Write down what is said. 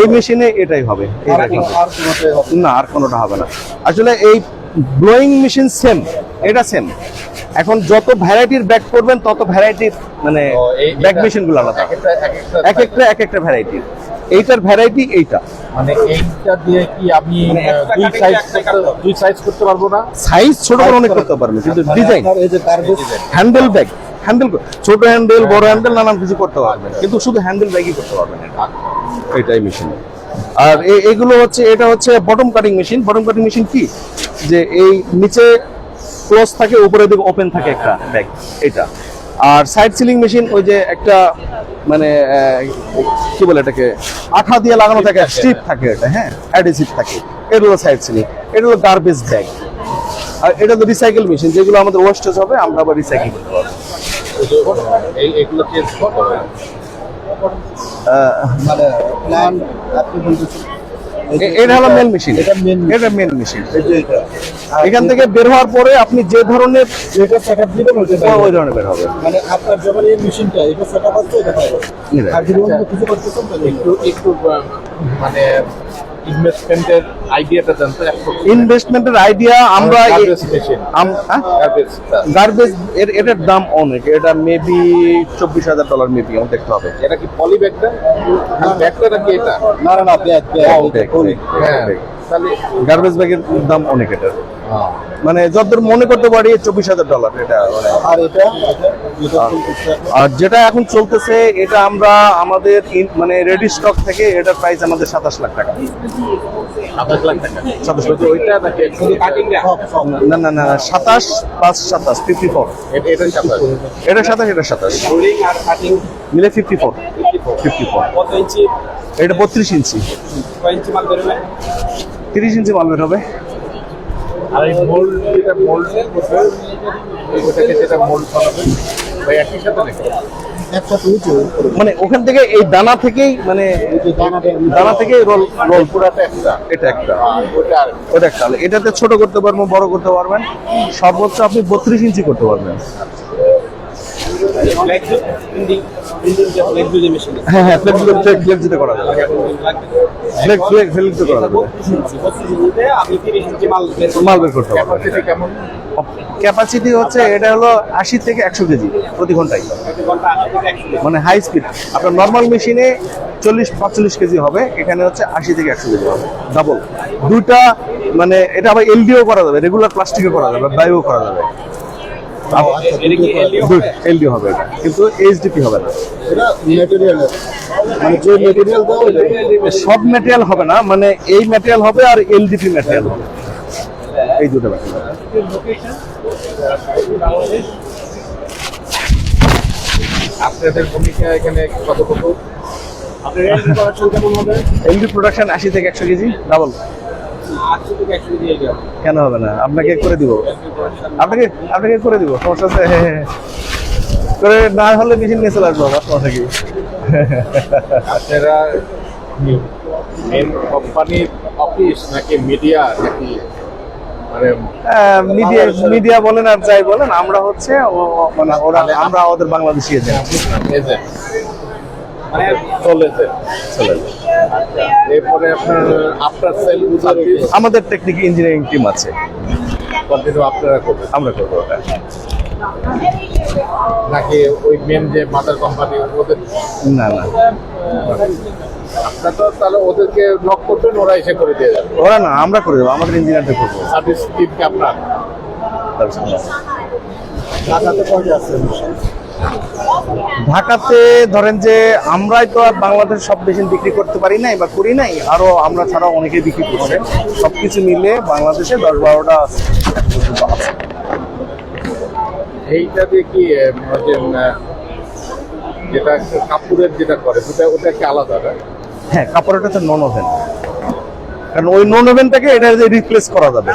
এই মেশিনে এটাই হবে, না আর কোনোটা হবে না। আসলে এই ব্লোয়িং মেশিন সেম, এটা সেম। এখন যত ভ্যারাইটির ব্যাগ করবেন তত ভ্যারাইটির মানে ব্যাগ মেশিন গুলো আলাদা, এক একটা ভ্যারাইটি। এইটার ভ্যারাইটি এইটা, মানে এইটা দিয়ে কি আমি দুই সাইজ করতে পারবো না? সাইজ ছোট বড় অনেক করতে পারবেন, কিন্তু ডিজাইন হ্যান্ডেল ব্যাগ, হ্যান্ডেল ছোট হ্যান্ডেল বড় হ্যান্ডেল নানান কিছু করতে পারবেন, কিন্তু শুধু হ্যান্ডেল ব্যাগই করতে পারবেন এটাই মেশিন। আর এগুলো হচ্ছে, এটা হচ্ছে bottom cutting machine. Bottom cutting machine কি, যে এই নিচে ক্লোজ থাকে, উপরে দিকে ওপেন থাকে একটা ব্যাগ, এটা। আর সাইড সিলিং মেশিন, ওই যে একটা মানে কি বলে এটাকে, আঠা দিয়ে লাগানো থাকে, স্ট্রিপ থাকে, এটা হ্যাঁ অ্যাডহেসিভ থাকে, এটা হলো সাইড সিলিং। এটা হলো গার্বেজ ব্যাগ। আর এটা তো রিসাইকেল মেশিন, যেগুলো আমাদের ওয়েস্টেজ হবে আমরা আবার রিসাইকেল করতে পারবো। এইগুলো চেঞ্জ করতে হবে মানে প্ল্যান আপনি বলতেছেন এটা হলো মেন মেশিন, এটা মেন মেশিন। এখান থেকে বের হওয়ার পরে আপনি যে ধরনের যেটা সেটআপ দিবেন ওই ধরনের বের হবে। মানে আপনার যখন এই মেশিনটা এটা সেটআপ আছে এটা পাবে। আর যদি অন্য কিছু করতেছেন তাহলে একটু মানে ইনভেস্টমেন্টের আইডিয়াটা জানতে। ইনভেস্টমেন্টের আইডিয়া আমরা গার্বেজ এটার দাম অনেক, এটা মেবি $24,000 মেবি, আমার দেখতে হবে। এটা কি পলি ব্যাগটা? ব্যাগটা নাকি এটা? না না না ব্যাগ হ্যাঁ, তাহলে গার্বেজ ব্যাগের দাম অনেক এটা, মানে যতদূর মনে করতে পারি $24,000 এটা। আর এটা আর যেটা এখন চলতেছে এটা আমরা আমাদের মানে রেডি স্টক থেকে এটার প্রাইস আমাদের 27 লাখ টাকা। 27 লাখ টাকা? 27 লাখ। ওইটা নাকি শুধু কাটিং না না না 27 5 27 54। এটা 27, এটা 27, এটা 27 রোলিং আর কাটিং মিলে 54। কত ইঞ্চি? এটা 32 ইঞ্চি। কয় ইঞ্চি মাল বেরোবে? 30 ইঞ্চি মাল বের হবে। আর এই মোল্ড, যেটা মোল্ডের করবে ওটাকে, যেটা মোল্ড বানাবে ভাই একই সাথে নাকি? একসাথে উঁচু মানে ওখান থেকে এই দানা থেকেই, মানে দানা থেকে রোল পুরাটা একটা, এটা একটা, ওটা ওটা একটা। এটাতে ছোট করতে পারবেন, বড় করতে পারবেন, সর্বোচ্চ আপনি 32 ইঞ্চি করতে পারবেন। হ্যাঁ হ্যাঁ, ফ্লেক্স দিতে করা যাবে, ফ্লেক্স দিতে করা যাবে, মাল বের করতে পারবেন। কেমন? ক্যাপাসিটি হচ্ছে এটা হলো 80 থেকে 100 কেজি প্রতি ঘন্টায়, মানে হাই স্পিড। আপনার নর্মাল মেশিনে 40-45 কেজি হবে, এখানে হচ্ছে 80 থেকে 100 কেজি হবে, ডাবল দুইটা। মানে এটা আবার এলডিও করা যাবে, রেগুলার প্লাস্টিকে করা যাবে, বায়ো করা যাবে, এলডিও হবে এটা, কিন্তু এইচডিপি হবে না। এটা ম্যাটেরিয়াল, মানে যে ম্যাটেরিয়াল দাও সব ম্যাটেরিয়াল হবে না, মানে এই ম্যাটেরিয়াল হবে আর এলডিপি ম্যাটেরিয়াল হবে, এই দুটো ম্যাটেরিয়াল। আপনাদের ভূমিকা এখানে কতটুকু? আপনার এলডি প্রোডাকশন কেমন হবে? এলডি প্রোডাকশন 80 থেকে 100 কেজি ডাবল। 80 থেকে 100 দিয়ে যাও। কেন হবে না, আপনাকে করে দিব, আপনাকে করে দিব, সমস্যা আছে। হ্যাঁ হ্যাঁ, করে না হলে মেশিন নিয়ে চলে আসবো আমার সমস্যা কি। আপনারা মেন কোম্পানির অফিস নাকি মিডিয়া নাকি মানে মিডিয়া বলেন আর যাই বলেন, আমরা হচ্ছে মানে ওরা, আমরা ওদের বাংলাদেশি এজেন্ট। এজেন্ট মানে চলেছে? এরপরে আপনার সেল সার্ভিস, আমাদের টেকনিক ইঞ্জিনিয়ারিং টিম আছে, কন্টিনিউ আপনারা করবেন? আমরা করবো ওটা। নাকি ওই মেন যে মাদার কোম্পানি ওদের? না না, আপনার তো তাহলে ওদেরকে নক করবেন, ওরা এসে করে দিয়ে যাবে? ওরা না, আমরা করে দেবো, আমাদের ইঞ্জিনিয়ারটা করবো। সার্ভিস টিম কি আপনার? ঢাকাতে পৌঁছে আসছে ঢাকাতে ধরেন যে আমরাই তো আর বাংলাদেশ সব মেশিন বিক্রি করতে পারি নাই বা করি নাই, আরো আমরা ছাড়াও অনেকে বিক্রি করছে, সবকিছু মিলে বাংলাদেশে 10-12টা আছে। এইটা দিয়ে কি যেটা কাপড়ের যেটা করে ওটা কি আলাদা? হ্যাঁ, কাপড়টা তো নন ওভেন, কারণ ওই নন ওভেনটাকে এটা রিপ্লেস করা যাবে।